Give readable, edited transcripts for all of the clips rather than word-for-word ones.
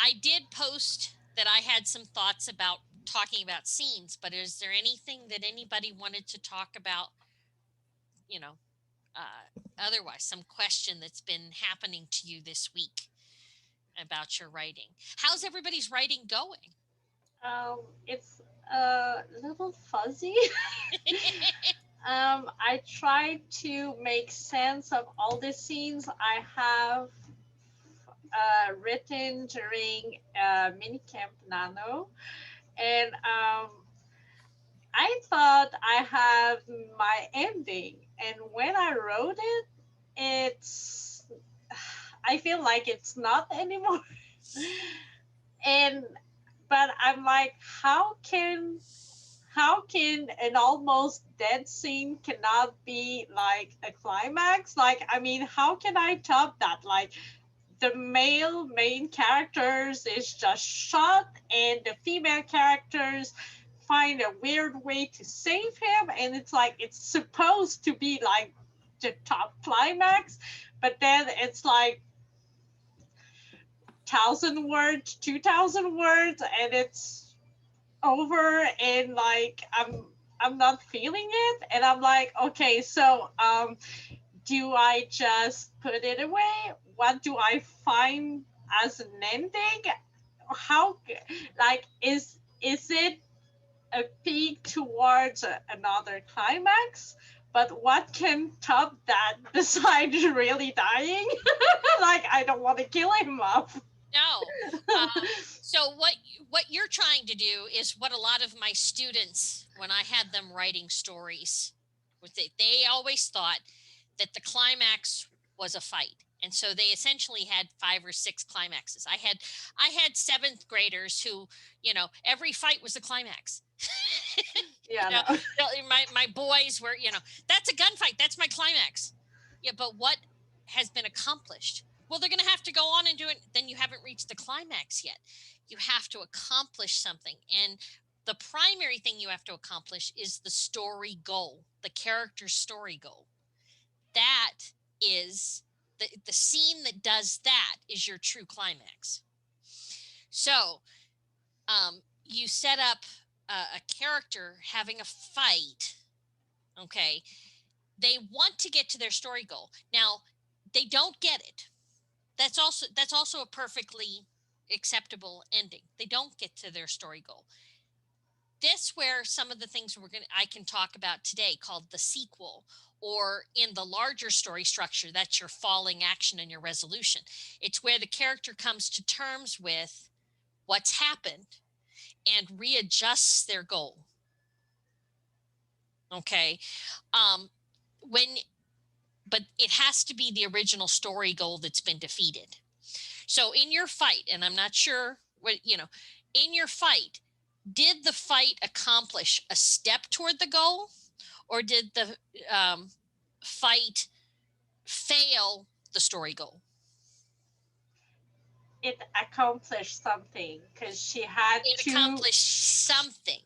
I did post that I had some thoughts about talking about scenes, but is there anything that anybody wanted to talk about, you know, otherwise, some question that's been happening to you this week about your writing? How's everybody's writing going? It's a little fuzzy. I tried to make sense of all the scenes I have written during Mini Camp Nano, and I thought I have my ending, and when I wrote it, it's I feel like it's not anymore. And but I'm like, how can an almost dead scene cannot be like a climax? Like, I mean, how can I top that? Like, the male main characters is just shot, and the female characters find a weird way to save him, and it's like it's supposed to be like the top climax, but then it's like 1,000 words, 2,000 words, and it's over, and like I'm not feeling it, and I'm like, okay, so do I just put it away? What do I find as an ending? How, like, is it a peak towards another climax? But what can top that besides really dying? Like, I don't want to kill him off. No. So what you're trying to do is what a lot of my students, when I had them writing stories, they always thought that the climax was a fight. And so they essentially had 5 or 6 climaxes. I had 7th graders who, every fight was a climax. Yeah, you know, no. my boys were, that's a gunfight, that's my climax. Yeah, but what has been accomplished? Well, they're going to have to go on and do it. Then you haven't reached the climax yet. You have to accomplish something. And the primary thing you have to accomplish is the story goal, the character's story goal. That is the scene that does that is your true climax. So you set up a character having a fight. Okay. They want to get to their story goal. Now, they don't get it. That's also a perfectly acceptable ending. They don't get to their story goal. This where some of the things I can talk about today, called the sequel, or in the larger story structure, that's your falling action and your resolution. It's where the character comes to terms with what's happened and readjusts their goal. Okay. Um, when but it has to be the original story goal that's been defeated. So in your fight, and I'm not sure in your fight, did the fight accomplish a step toward the goal, or did the fight fail the story goal? It accomplished something because It accomplished something.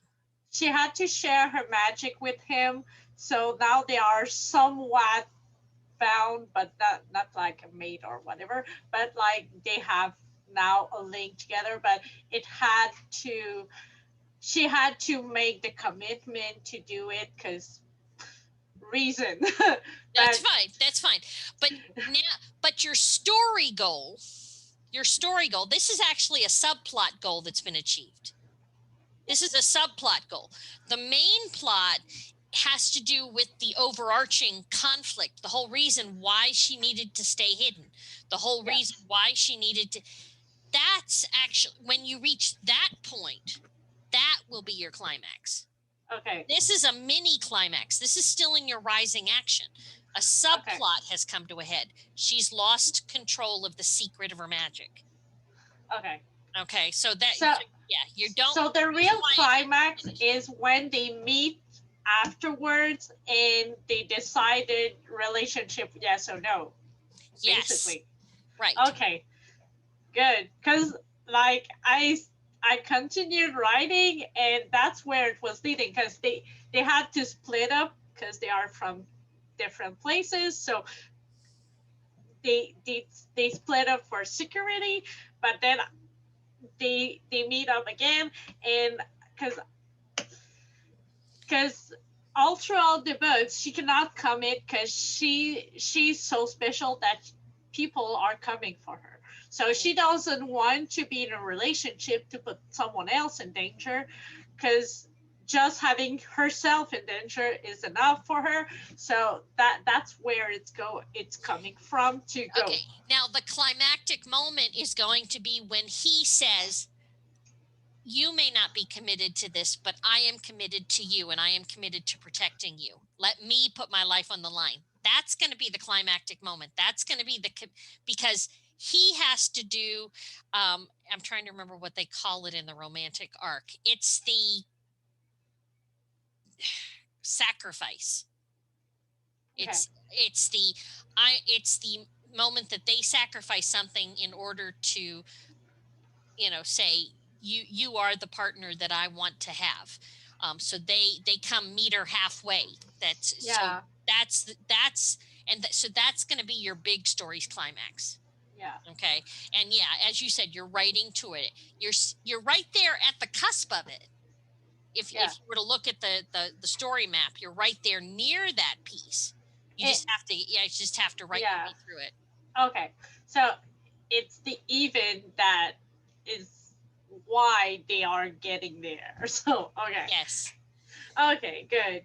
she had to share her magic with him. So now they are somewhat bound, but not like a mate or whatever. But like they have now a link together. But it had to. She had to make the commitment to do it because reason. That's But fine. That's fine. But but your story goal, this is actually a subplot goal that's been achieved. This is a subplot goal. The main plot has to do with the overarching conflict, the whole reason why she needed to stay hidden, the whole reason why she needed to. That's actually, when you reach that point, that will be your climax. Okay. This is a mini climax. This is still in your rising action. A subplot has come to a head. She's lost control of the secret of her magic. Okay. Okay, so you don't. So the real climax is when they meet afterwards and they decided relationship, yes or no. Yes. Basically. Right. Okay. Good. Because like I continued writing, and that's where it was leading, because they had to split up because they are from different places. So they split up for security, but then they meet up again, and because all throughout the books she cannot commit because she's so special that people are coming for her, so she doesn't want to be in a relationship to put someone else in danger, because just having herself in danger is enough for her. So that's where it's coming from to go. Okay. Now the climactic moment is going to be when he says, you may not be committed to this, but I am committed to you and I am committed to protecting you. Let me put my life on the line. That's going to be the climactic moment. That's going to be because he has to do, I'm trying to remember what they call it in the romantic arc. It's the sacrifice. Okay. It's the moment that they sacrifice something in order to, say you are the partner that I want to have. So they come meet her halfway. Yeah. So that's going to be your big story's climax. Yeah. Okay. And yeah, as you said, you're writing to it. You're right there at the cusp of it. If Yeah. you were to look at the story map, you're right there near that piece. You just have to write your way through it. Okay. So it's the even that is why they are getting there. So okay. Yes. Okay, good.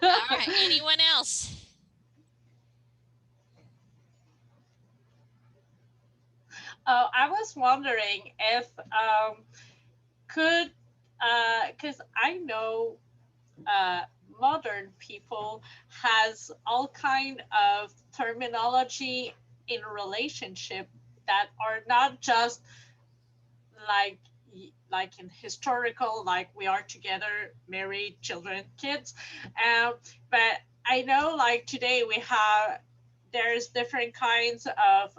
All right. Anyone else? I was wondering if could because I know modern people has all kind of terminology in relationship that are not just like like in historical, like we are together, married, children, kids, but I know like today we have there's different kinds of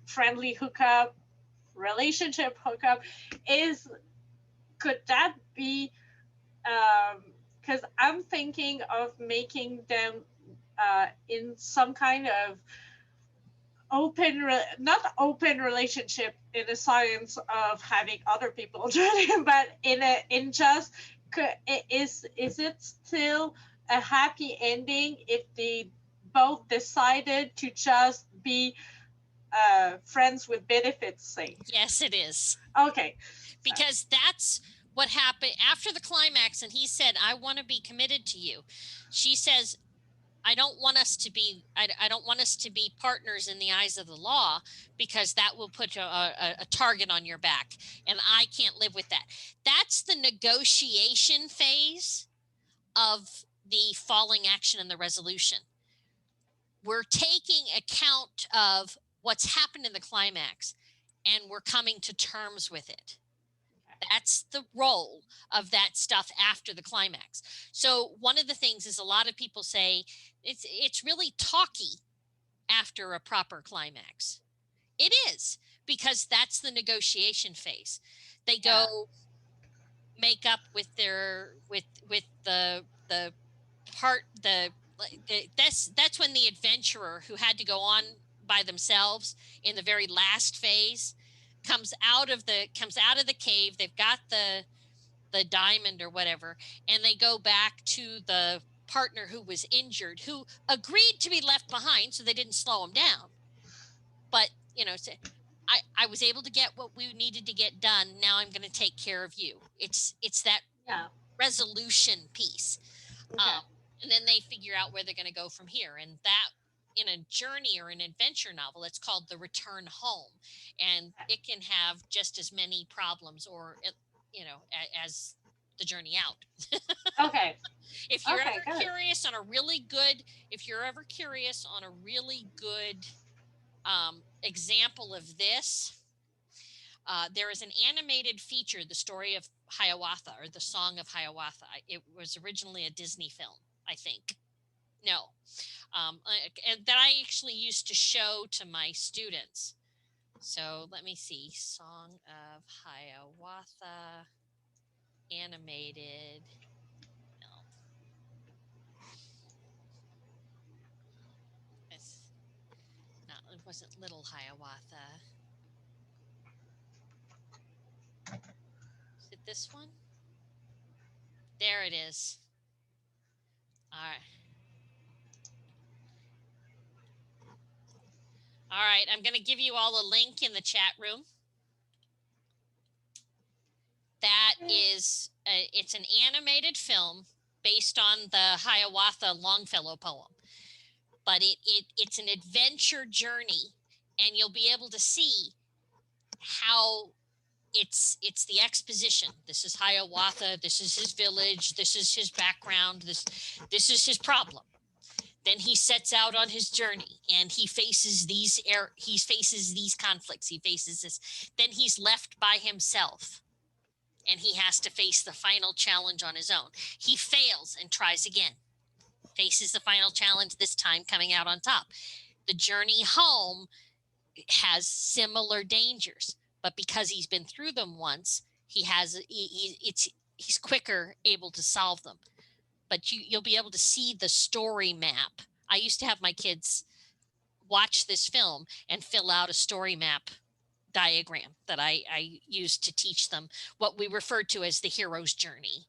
friendly hookup, relationship hookup. Is Could that be because I'm thinking of making them in some kind of not open relationship in the science of having other people join, but in just is it still a happy ending if they both decided to just be friends with benefits sake? Yes, it is. Okay. Because that's what happened after the climax, and he said, I want to be committed to you. She says, I don't want us to be partners in the eyes of the law, because that will put a target on your back, and I can't live with that. That's the negotiation phase of the falling action and the resolution. We're taking account of what's happened in the climax, and we're coming to terms with it. That's the role of that stuff after the climax. So one of the things is, a lot of people say it's really talky after a proper climax. It is, because that's the negotiation phase. They go make up with their with the part that's when the adventurer who had to go on by themselves in the very last phase comes out of the cave. They've got the diamond or whatever, and they go back to the partner who was injured, who agreed to be left behind so they didn't slow him down. But I was able to get what we needed to get done. Now I'm going to take care of you. It's that resolution piece. Okay. And then they figure out where they're going to go from here. And that, in a journey or an adventure novel, it's called The Return Home. And it can have just as many problems, or, as the journey out. Okay. If you're ever curious on a really good, example of this, there is an animated feature, The Story of Hiawatha, or The Song of Hiawatha. It was originally a Disney film, I think. No. And that I actually used to show to my students. So let me see. Song of Hiawatha, animated. No. It wasn't Little Hiawatha. this one? There it is. All right. All right, I'm going to give you all a link in the chat room. That is, it's an animated film based on the Hiawatha Longfellow poem. But it's an adventure journey, and you'll be able to see how it's the exposition. This is Hiawatha. This is his village. This is his background. This is his problem. Then he sets out on his journey, and he faces these conflicts. He faces this. Then he's left by himself, and he has to face the final challenge on his own. He fails and tries again. Faces the final challenge, this time coming out on top. The journey home has similar dangers, but because he's been through them once, he's quicker able to solve them. But you'll be able to see the story map. I used to have my kids watch this film and fill out a story map diagram that I used to teach them what we referred to as the hero's journey.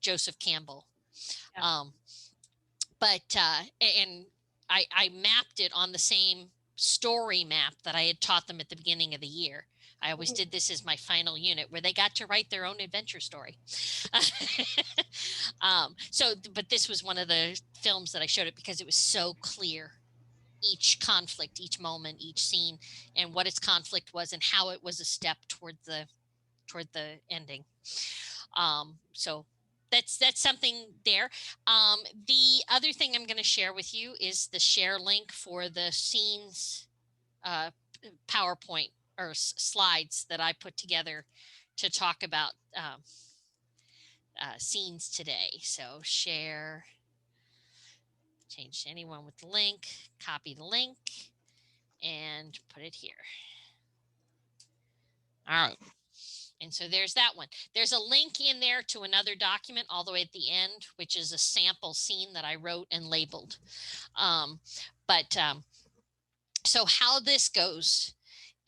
Joseph Campbell. Yeah. And I mapped it on the same story map that I had taught them at the beginning of the year. I always did this as my final unit where they got to write their own adventure story. But this was one of the films that I showed it because it was so clear. Each conflict, each moment, each scene, and what its conflict was and how it was a step toward the ending. So that's something there. The other thing I'm going to share with you is the share link for the scenes PowerPoint or slides that I put together to talk about scenes today. So share, change to anyone with the link, copy the link, and put it here. All right. And so there's that one. There's a link in there to another document all the way at the end, which is a sample scene that I wrote and labeled. So how this goes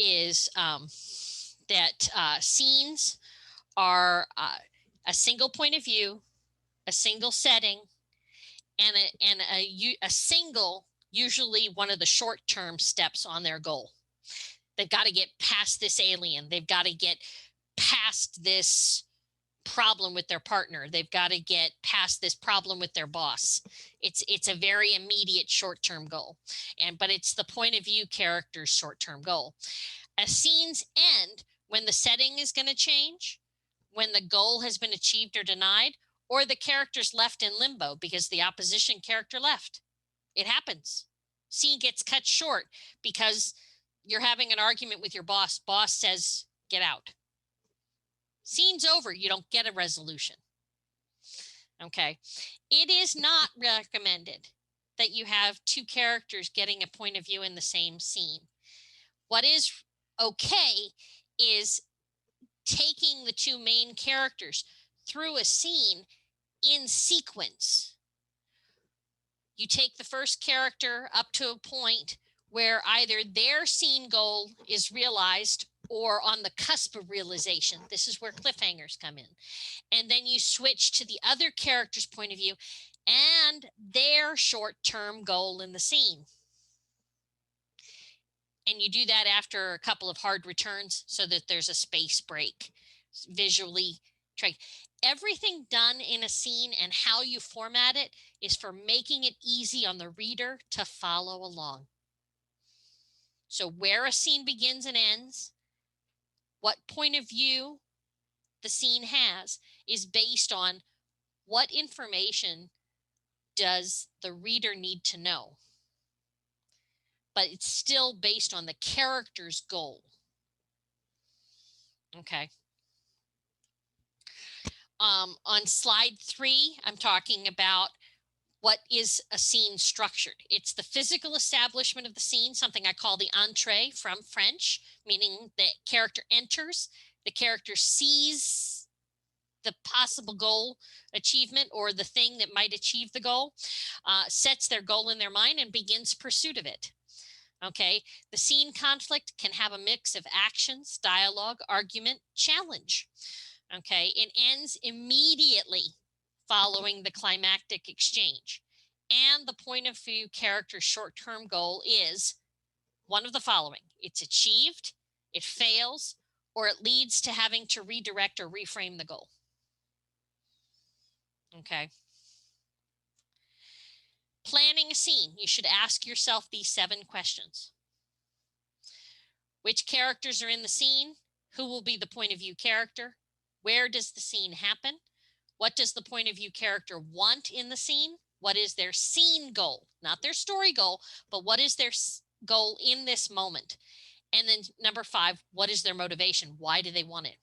is that scenes are a single point of view, a single setting, and a single, usually one of the short-term steps on their goal. They've got to get past this alien. They've got to get past this problem with their partner. They've got to get past this problem with their boss. It's a very immediate short-term goal, but it's the point of view character's short-term goal. A scene's end when the setting is going to change, when the goal has been achieved or denied, or the character's left in limbo because the opposition character left. It happens. Scene gets cut short because you're having an argument with your boss. Boss says, get out. Scene's over. You don't get a resolution. Okay. It is not recommended that you have two characters getting a point of view in the same scene. What is okay is taking the two main characters through a scene in sequence. You take the first character up to a point where either their scene goal is realized or on the cusp of realization. This is where cliffhangers come in. And then you switch to the other character's point of view and their short-term goal in the scene. And you do that after a couple of hard returns so that there's a space break. Visually trained. Everything done in a scene and how you format it is for making it easy on the reader to follow along. So where a scene begins and ends, what point of view the scene has is based on what information does the reader need to know. But it's still based on the character's goal. Okay. On slide 3, I'm talking about what is a scene structured. It's the physical establishment of the scene, something I call the entrée from French, meaning the character enters, the character sees the possible goal achievement or the thing that might achieve the goal, sets their goal in their mind and begins pursuit of it. Okay, the scene conflict can have a mix of actions, dialogue, argument, challenge. Okay, it ends immediately following the climactic exchange. And the point of view character's short-term goal is one of the following. It's achieved, it fails, or it leads to having to redirect or reframe the goal. Okay. Planning a scene, you should ask yourself these 7 questions. Which characters are in the scene? Who will be the point of view character? Where does the scene happen? What does the point of view character want in the scene? What is their scene goal? Not their story goal, but what is their goal in this moment? And then number 5, what is their motivation? Why do they want it?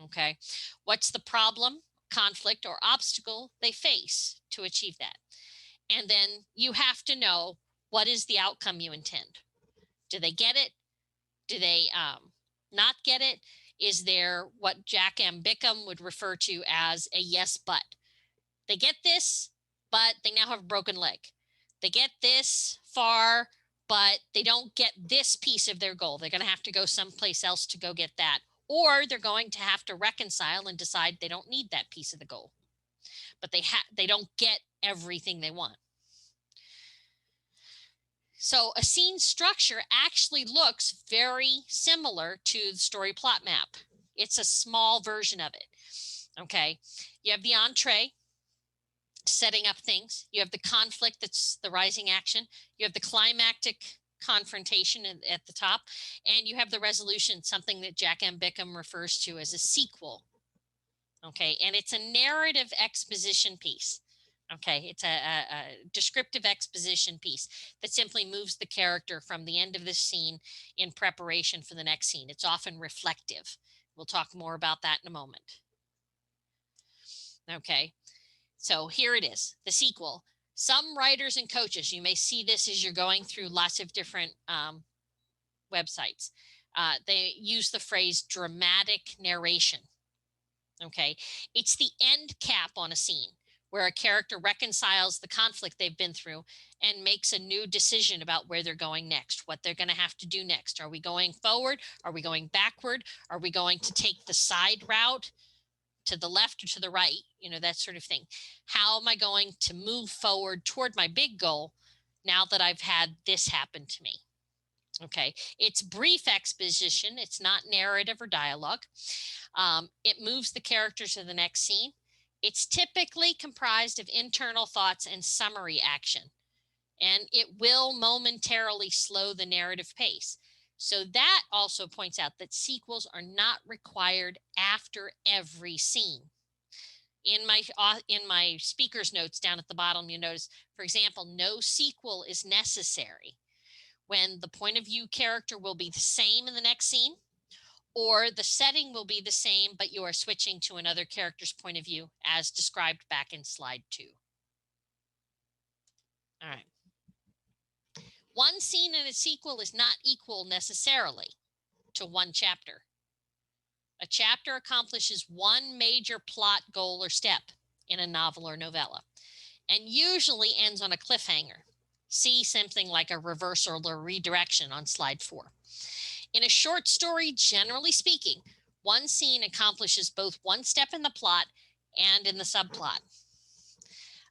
Okay. What's the problem, conflict, or obstacle they face to achieve that? And then you have to know, what is the outcome you intend? Do they get it? Do they not get it? Is there what Jack M. Bickham would refer to as a yes, but? They get this, but they now have a broken leg. They get this far, but they don't get this piece of their goal. They're going to have to go someplace else to go get that. Or they're going to have to reconcile and decide they don't need that piece of the goal. But they don't get everything they want. So a scene structure actually looks very similar to the story plot map. It's a small version of it. Okay, you have the entree, setting up things. You have the conflict, that's the rising action. You have the climactic confrontation at the top, and you have the resolution, something that Jack M. Bickham refers to as a sequel. Okay, and it's a narrative exposition piece. Okay, it's a descriptive exposition piece that simply moves the character from the end of the scene in preparation for the next scene. It's often reflective. We'll talk more about that in a moment. Okay, so here it is, the sequel. Some writers and coaches, you may see this as you're going through lots of different websites. They use the phrase dramatic narration. Okay, it's the end cap on a scene where a character reconciles the conflict they've been through and makes a new decision about where they're going next, what they're going to have to do next. Are we going forward? Are we going backward? Are we going to take the side route to the left or to the right? You know, that sort of thing. How am I going to move forward toward my big goal now that I've had this happen to me? Okay, it's brief exposition. It's not narrative or dialogue. It moves the character to the next scene. It's typically comprised of internal thoughts and summary action, and it will momentarily slow the narrative pace. So that also points out that sequels are not required after every scene. In my speaker's notes down at the bottom, you notice, for example, no sequel is necessary when the point of view character will be the same in the next scene, or the setting will be the same, but you are switching to another character's point of view as described back in slide 2. All right. One scene in a sequel is not equal necessarily to one chapter. A chapter accomplishes one major plot goal or step in a novel or novella, and usually ends on a cliffhanger. See something like a reversal or redirection on slide 4. In a short story, generally speaking, one scene accomplishes both one step in the plot and in the subplot.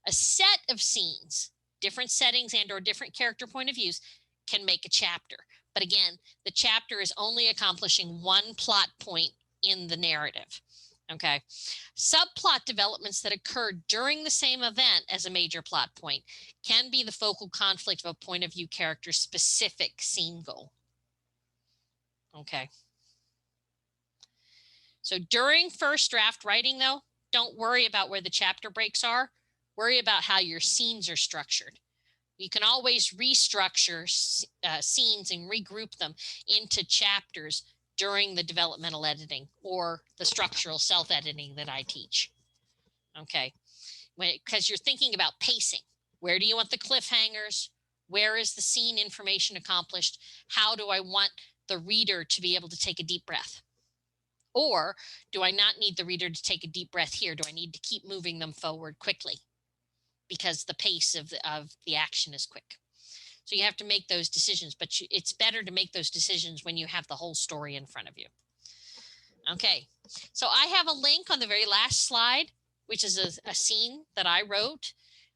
A set of scenes, different settings and or different character point of views, can make a chapter. But again, the chapter is only accomplishing one plot point in the narrative. Okay. Subplot developments that occur during the same event as a major plot point can be the focal conflict of a point of view character's specific scene goal. Okay. So during first draft writing, though, don't worry about where the chapter breaks are. Worry about how your scenes are structured. You can always restructure scenes and regroup them into chapters during the developmental editing or the structural self-editing that I teach. Okay, because you're thinking about pacing. Where do you want the cliffhangers? Where is the scene information accomplished? How do I want the reader to be able to take a deep breath? Or do I not need the reader to take a deep breath here? Do I need to keep moving them forward quickly because the pace of the action is quick? So you have to make those decisions, but it's better to make those decisions when you have the whole story in front of you. Okay, so I have a link on the very last slide, which is a scene that I wrote,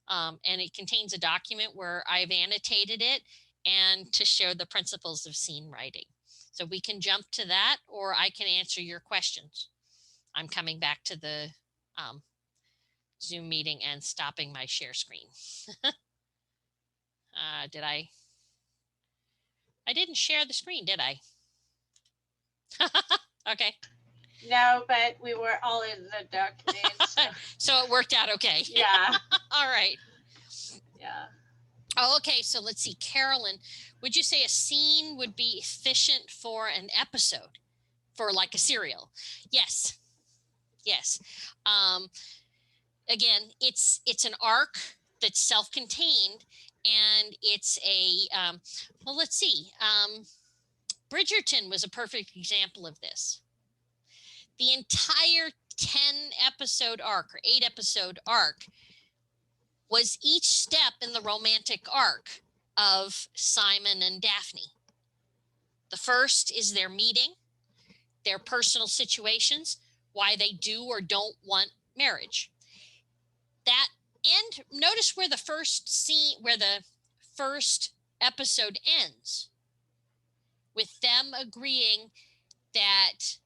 and it contains a document where I've annotated it and to share the principles of scene writing. So we can jump to that, or I can answer your questions. I'm coming back to the Zoom meeting and stopping my share screen. I didn't share the screen, did I? Okay. No, but we were all in the document. So it worked out okay. Yeah. All right. Yeah. Oh, okay. So let's see. Carolyn, would you say a scene would be efficient for an episode, for like a serial? Yes. Yes. Again, it's an arc that's self-contained, and it's a well, let's see. Bridgerton was a perfect example of this. The entire 10-episode arc or 8-episode arc was each step in the romantic arc of Simon and Daphne. The first is their meeting, their personal situations, why they do or don't want marriage. That, and notice where the first scene, where the first episode ends, with them agreeing that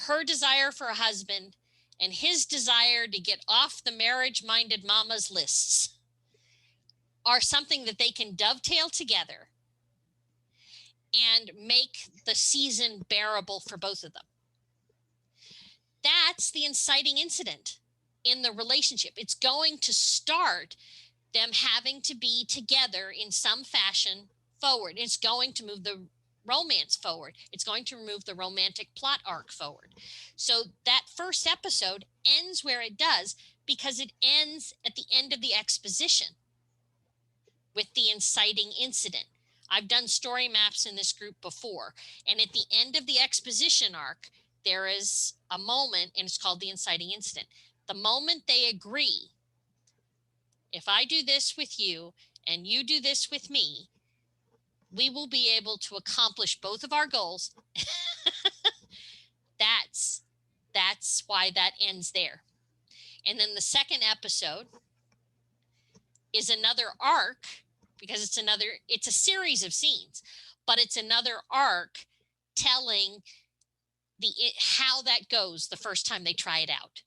her desire for a husband and his desire to get off the marriage-minded mama's lists are something that they can dovetail together and make the season bearable for both of them. That's the inciting incident in the relationship. It's going to start them having to be together in some fashion forward. It's going to move the romance forward. It's going to move the romantic plot arc forward. So that first episode ends where it does because it ends at the end of the exposition with the inciting incident. I've done story maps in this group before, and at the end of the exposition arc, there is a moment, and it's called the inciting incident. The moment they agree, if I do this with you and you do this with me, we will be able to accomplish both of our goals. That's why that ends there. And then the second episode is another arc, because it's a series of scenes, but it's another arc telling how that goes the first time they try it out.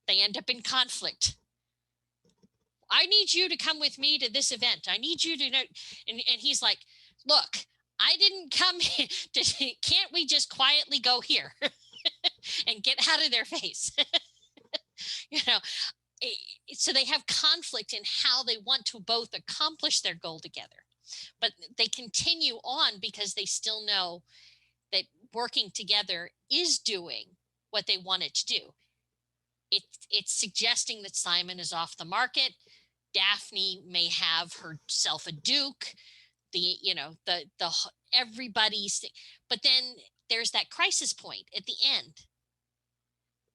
They end up in conflict. I need you to come with me to this event. I need you to know. And he's like, look, I didn't come here can't we just quietly go here and get out of their face? So they have conflict in how they want to both accomplish their goal together, but they continue on because they still know that working together is doing what they want it to do. It's suggesting that Simon is off the market. Daphne may have herself a duke. The everybody's, but then there's that crisis point at the end.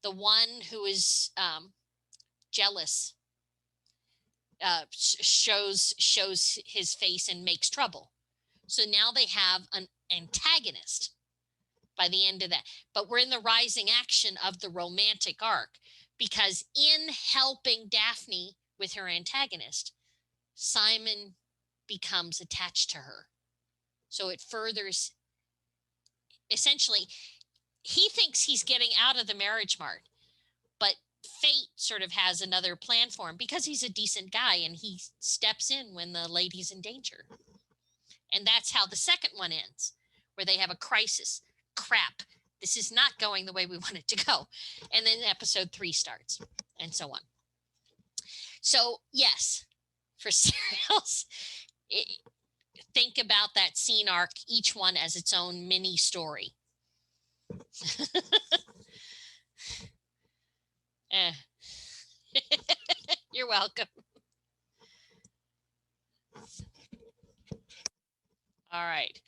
The one who is jealous shows his face and makes trouble. So now they have an antagonist by the end of that. But we're in the rising action of the romantic arc, because in helping Daphne with her antagonist, Simon becomes attached to her. So it furthers, essentially, he thinks he's getting out of the marriage mart, but fate sort of has another plan for him because he's a decent guy and he steps in when the lady's in danger. And that's how the second one ends, where they have a crisis. Crap, this is not going the way we want it to go. And then episode 3 starts, and so on. So yes, for serials, think about that scene arc, each one as its own mini story. You're welcome. All right.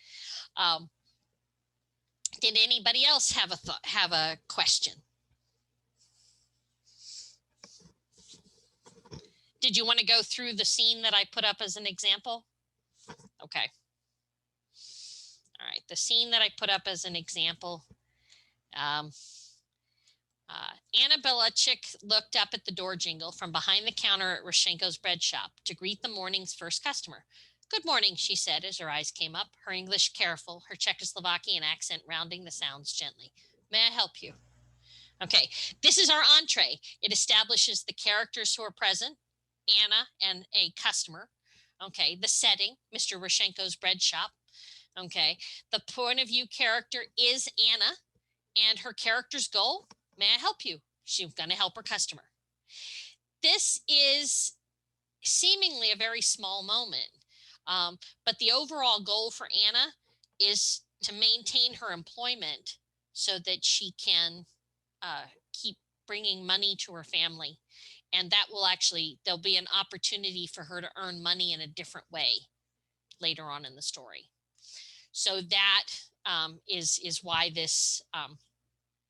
Did anybody else have a question? Did you want to go through the scene that I put up as an example? Okay. All right. The scene that I put up as an example Annabella Chick looked up at the door jingle from behind the counter at Rashenko's bread shop to greet the morning's first customer. "Good morning," she said as her eyes came up, her English careful, her Czechoslovakian accent rounding the sounds gently. "May I help you?" Okay, this is our entree. It establishes the characters who are present, Anna and a customer. Okay, the setting, Mr. Rashenko's bread shop. Okay, the point of view character is Anna, and her character's goal, may I help you? She's going to help her customer. This is seemingly a very small moment, but the overall goal for Anna is to maintain her employment so that she can keep bringing money to her family. And that will actually, there'll be an opportunity for her to earn money in a different way later on in the story. So that is why this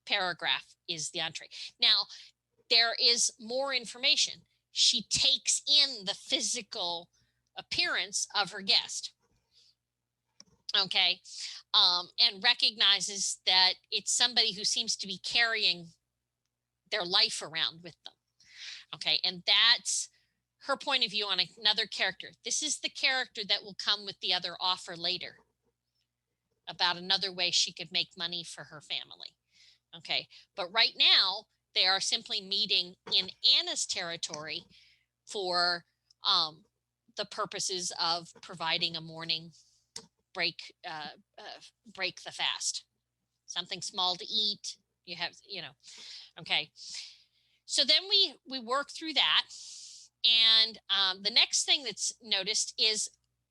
paragraph is the entree. Now, there is more information. She takes in the physical appearance of her guest. Okay, and recognizes that it's somebody who seems to be carrying their life around with them. Okay, and that's her point of view on another character. This is the character that will come with the other offer later about another way she could make money for her family. Okay, but right now they are simply meeting in Anna's territory for the purposes of providing a morning break the fast, something small to eat. You have, okay. So then we work through that, and the next thing that's noticed is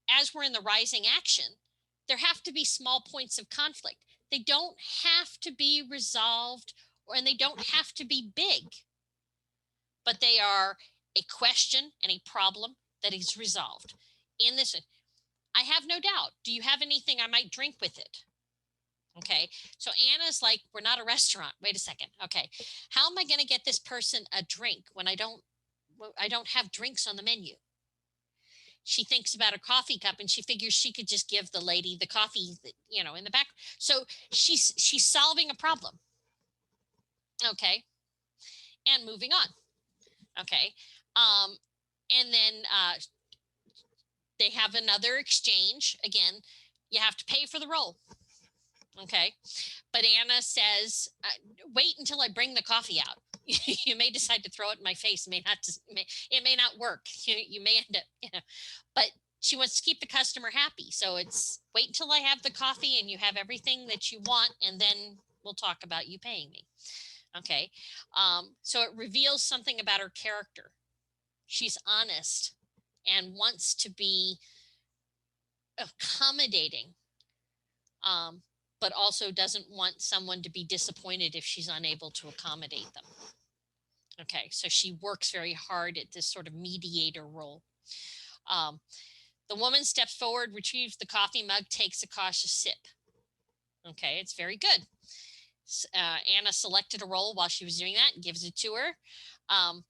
as we're in the rising action, there have to be small points of conflict. They don't have to be resolved, and they don't have to be big, but they are a question and a problem that is resolved. In this, I have no doubt. Do you have anything I might drink with it? Okay, so Anna's like, we're not a restaurant. Wait a second. Okay, how am I going to get this person a drink when I don't have drinks on the menu? She thinks about a coffee cup, and she figures she could just give the lady the coffee, in the back. So she's solving a problem. Okay, and moving on. Okay, and then they have another exchange. Again, you have to pay for the roll. Okay, but Anna says, "Wait until I bring the coffee out. You may decide to throw it in my face. It may not work. You may end up, But she wants to keep the customer happy, so it's wait until I have the coffee and you have everything that you want, and then we'll talk about you paying me." Okay, so it reveals something about her character. She's honest and wants to be accommodating. But also doesn't want someone to be disappointed if she's unable to accommodate them. Okay, so she works very hard at this sort of mediator role. The woman steps forward, retrieves the coffee mug, takes a cautious sip. Okay, it's very good. Anna selected a roll while she was doing that and gives it to her. And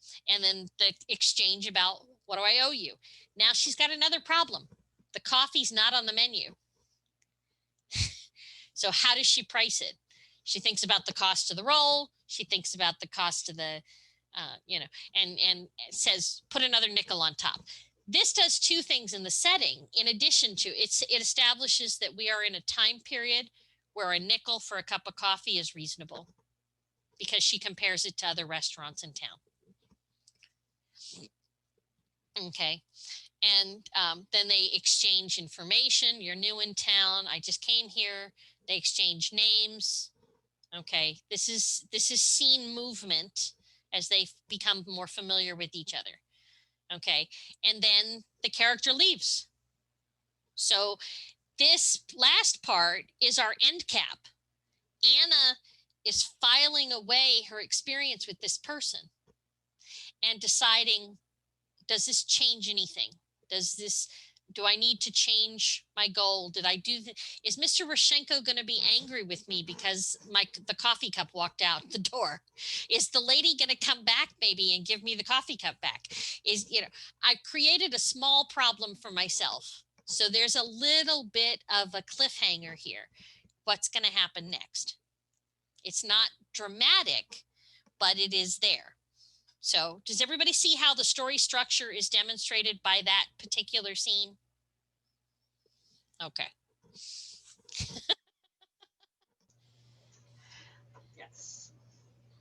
then the exchange about, what do I owe you? Now she's got another problem. The coffee's not on the menu. So how does she price it? She thinks about the cost of the roll. She thinks about the cost of the, and says, put another nickel on top. This does two things in the setting. In addition to, it establishes that we are in a time period where a nickel for a cup of coffee is reasonable, because she compares it to other restaurants in town. Okay. And then they exchange information. You're new in town. I just came here. They exchange names. Okay, this is scene movement as they become more familiar with each other. Okay, and then the character leaves. So this last part is our end cap. Anna is filing away her experience with this person and deciding, does this change anything? Do I need to change my goal? Is Mr. Rashenko going to be angry with me because the coffee cup walked out the door? Is the lady going to come back maybe and give me the coffee cup back? I've created a small problem for myself. So there's a little bit of a cliffhanger here. What's going to happen next? It's not dramatic, but it is there. So does everybody see how the story structure is demonstrated by that particular scene? Okay. Yes.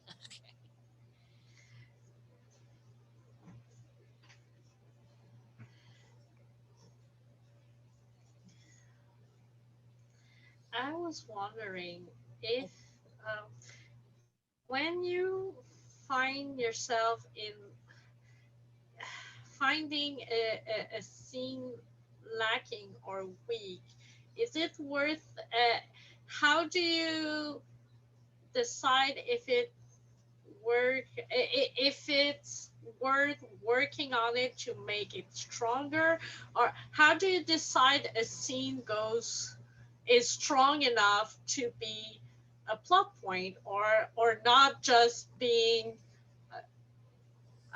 Okay. I was wondering if when you find yourself in finding a scene lacking or weak, is it worth? How do you decide if if it's worth working on it to make it stronger, or how do you decide a scene is strong enough to be a plot point, or not just being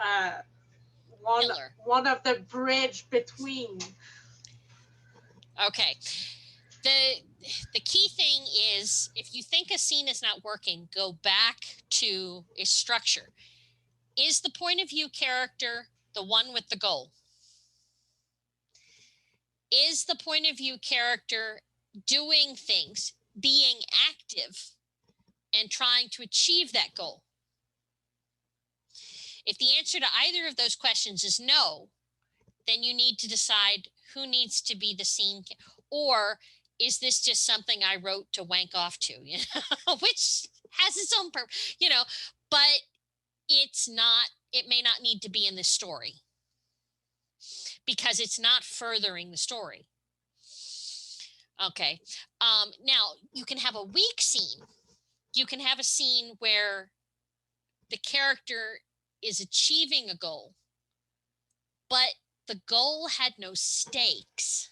uh, one Killer. one of the bridge between? Okay. The key thing is, if you think a scene is not working, go back to its structure. Is the point of view character the one with the goal? Is the point of view character doing things, being active, and trying to achieve that goal? If the answer to either of those questions is no, then you need to decide who needs to be the scene, or is this just something I wrote to wank off to, which has its own purpose, but it's not, it may not need to be in the story because it's not furthering the story. Okay. Now you can have a weak scene. You can have a scene where the character is achieving a goal, but the goal had no stakes.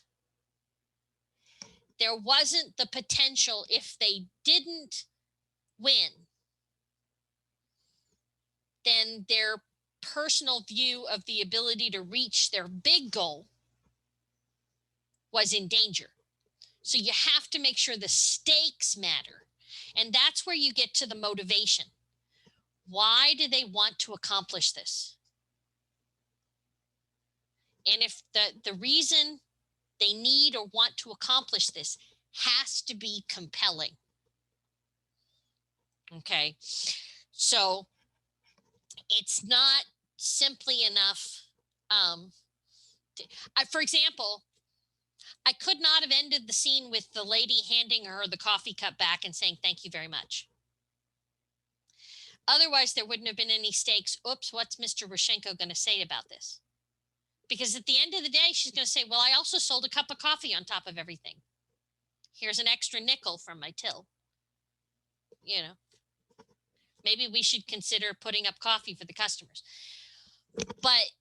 There wasn't the potential, if they didn't win, then their personal view of the ability to reach their big goal was in danger. So you have to make sure the stakes matter. And that's where you get to the motivation. Why do they want to accomplish this? And if the reason they need or want to accomplish this has to be compelling. Okay. So it's not simply enough. For example, I could not have ended the scene with the lady handing her the coffee cup back and saying, "Thank you very much." Otherwise, there wouldn't have been any stakes. Oops, what's Mr. Rashenko going to say about this? Because at the end of the day, she's going to say, well, I also sold a cup of coffee on top of everything. Here's an extra nickel from my till. Maybe we should consider putting up coffee for the customers. But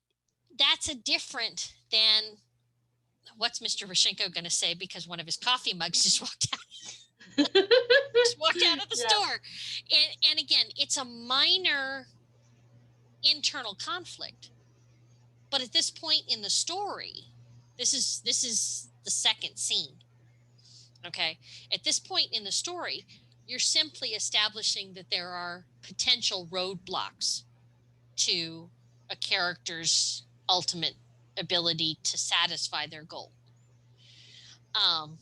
that's a different than what's Mr. Rashenko going to say because one of his coffee mugs just walked out. Just walked out of the store. And again, it's a minor internal conflict. But at this point in the story, this is the second scene. Okay. At this point in the story, you're simply establishing that there are potential roadblocks to a character's ultimate ability to satisfy their goal. And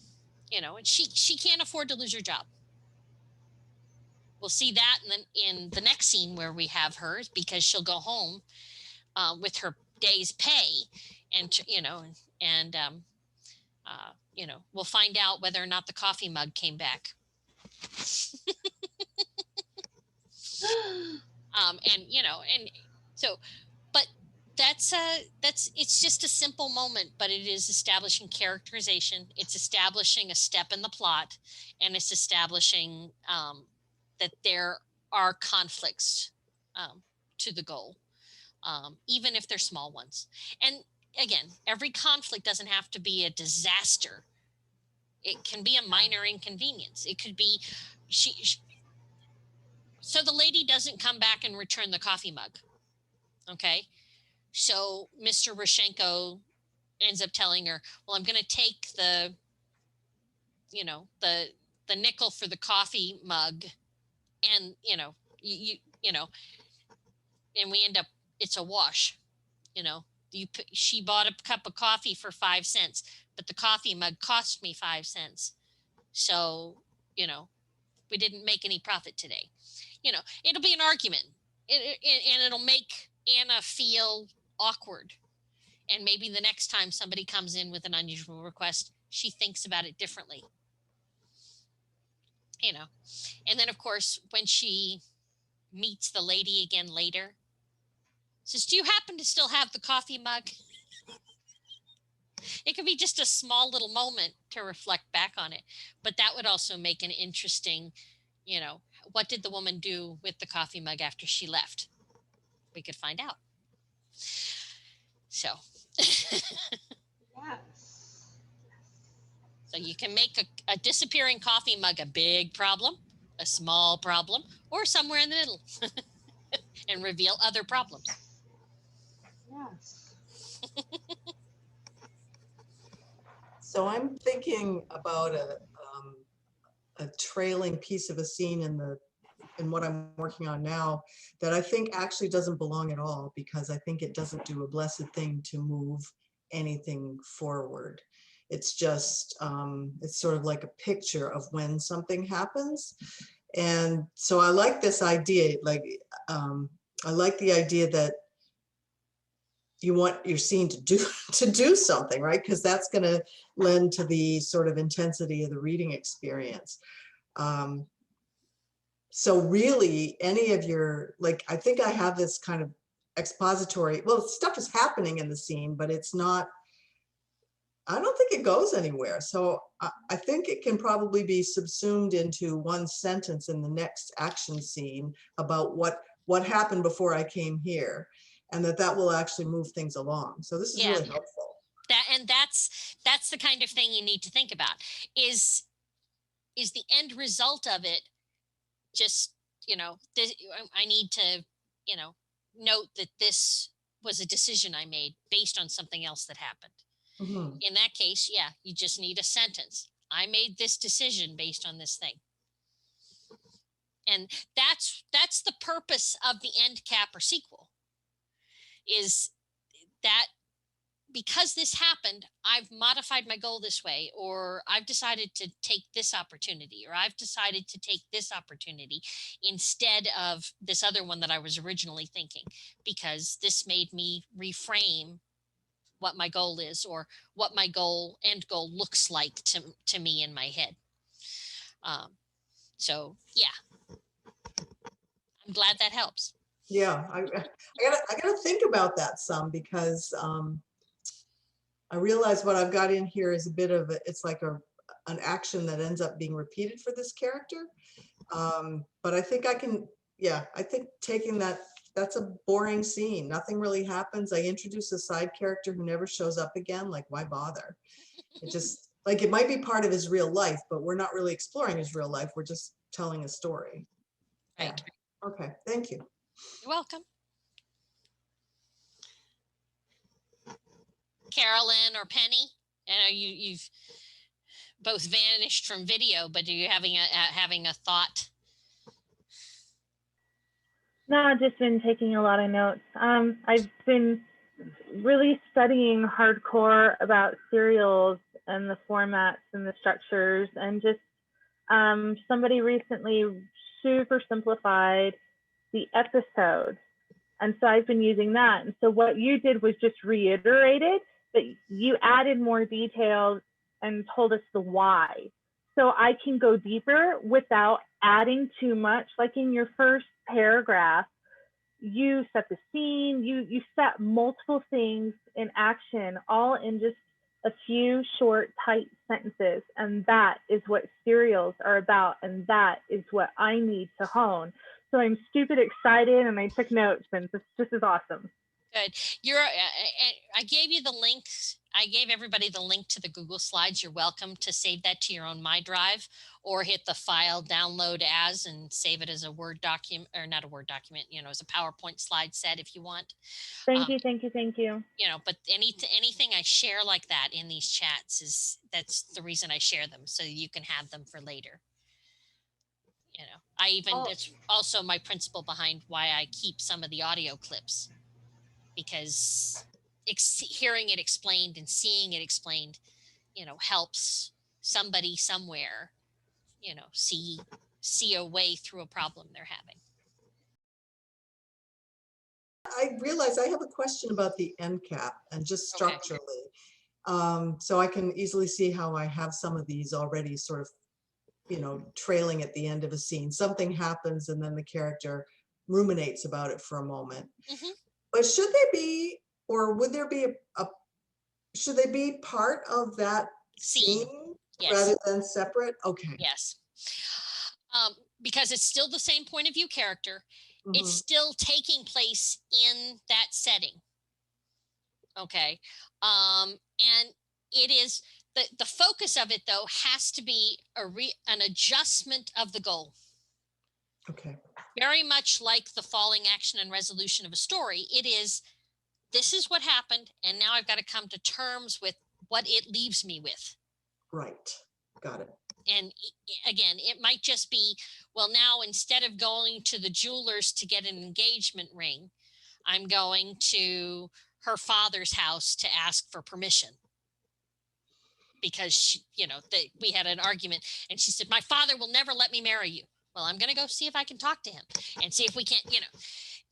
she can't afford to lose her job. We'll see that in the next scene where we have her, because she'll go home with her day's pay, and we'll find out whether or not the coffee mug came back. But it's just a simple moment, but it is establishing characterization. It's establishing a step in the plot, and it's establishing that there are conflicts to the goal, even if they're small ones. And again, every conflict doesn't have to be a disaster. It can be a minor inconvenience. It could be so the lady doesn't come back and return the coffee mug. Okay. So Mr. Rashenko ends up telling her, well, I'm going to take the nickel for the coffee mug and you know, and we end up, it's a wash. She bought a cup of coffee for 5 cents, but the coffee mug cost me 5 cents. So, we didn't make any profit today. It'll be an argument, and it'll make Anna feel awkward. And maybe the next time somebody comes in with an unusual request, she thinks about it differently. And then, of course, when she meets the lady again later, says, "Do you happen to still have the coffee mug?" It could be just a small little moment to reflect back on it, but that would also make an interesting, what did the woman do with the coffee mug after she left? We could find out. So, Yes. So you can make a disappearing coffee mug a big problem, a small problem, or somewhere in the middle, and reveal other problems. Yes. So I'm thinking about a trailing piece of a scene in what I'm working on now that I think actually doesn't belong at all, because I think it doesn't do a blessed thing to move anything forward. It's just, it's sort of like a picture of when something happens. And so I like this idea, like, I like the idea that you want your scene to do something, right? Because that's going to lend to the sort of intensity of the reading experience. So really, any of your, like, I think I have this kind of expository, well, stuff is happening in the scene, but it's not, I don't think it goes anywhere. So I think it can probably be subsumed into one sentence in the next action scene about what happened before I came here, and that will actually move things along. So this is really helpful. That's the kind of thing you need to think about. Is the end result of it just, I need to, note that this was a decision I made based on something else that happened. Mm-hmm. In that case, you just need a sentence. I made this decision based on this thing. And that's the purpose of the end cap or sequel, is that because this happened, I've modified my goal this way, or I've decided to take this opportunity, or I've decided to take this opportunity instead of this other one that I was originally thinking, because this made me reframe what my goal is, or what my end goal looks like to me in my head. So I'm glad that helps. Yeah, I gotta think about that some, because I realize what I've got in here is a bit of it's like an action that ends up being repeated for this character. But I think I can, I think taking that's a boring scene. Nothing really happens. I introduce a side character who never shows up again. Like, why bother? It just, like, it might be part of his real life, but we're not really exploring his real life. We're just telling a story. Right. Yeah. Okay, thank you. You're welcome. Carolyn or Penny, I know you've both vanished from video, but are you having a thought? No, I've just been taking a lot of notes. I've been really studying hardcore about serials and the formats and the structures, and just somebody recently super simplified the episode. And so I've been using that. And so what you did was just reiterated, but you added more details and told us the why. So I can go deeper without adding too much. Like in your first paragraph, you set the scene, you set multiple things in action, all in just a few short, tight sentences. And that is what serials are about. And that is what I need to hone. So I'm stupid excited, and I took notes, and this is awesome. Good. I gave you the links. I gave everybody the link to the Google Slides. You're welcome to save that to your own My Drive, or hit the file download as and save it as a Word document, or not a Word document, as a PowerPoint slide set if you want. Thank you. But anything I share like that in these chats that's the reason I share them, so you can have them for later. You know, I even, Oh. that's also my principle behind why I keep some of the audio clips, because hearing it explained and seeing it explained, you know, helps somebody somewhere, you know, see a way through a problem they're having. I realize I have a question about the end cap and just Okay. structurally. So I can easily see how I have some of these already sort of, you know, trailing at the end of a scene. Something happens and then the character ruminates about it for a moment. Mhm. But should they be, or would there be should they be part of that scene Yes. rather than separate? Okay. Yes. Because it's still the same point of view character. It's Mhm. still taking place in that setting. Okay. And it is the focus of it, though, has to be an adjustment of the goal. Okay. Very much like the falling action and resolution of a story. It is, this is what happened, and now I've got to come to terms with what it leaves me with. Right. Got it. And again, it might just be, well, now instead of going to the jeweler's to get an engagement ring, I'm going to her father's house to ask for permission. Because she, you know, we had an argument, and she said, my father will never let me marry you. Well, I'm going to go see if I can talk to him and see if we can't, you know.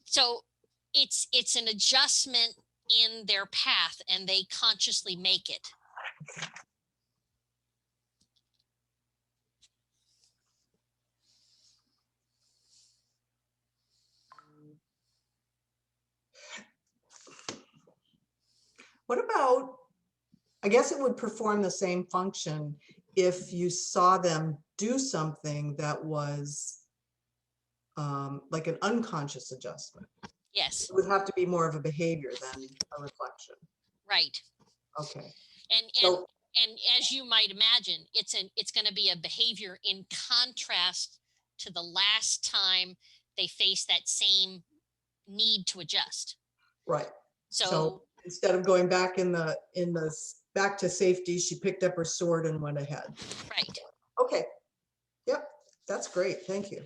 So it's an adjustment in their path, and they consciously make it. What about, I guess it would perform the same function if you saw them do something that was like an unconscious adjustment. Yes. It would have to be more of a behavior than a reflection. Right. Okay. And as you might imagine, it's going to be a behavior in contrast to the last time they face that same need to adjust. Right. So instead of going back back to safety, she picked up her sword and went ahead. Right. Okay. Yep. That's great. Thank you.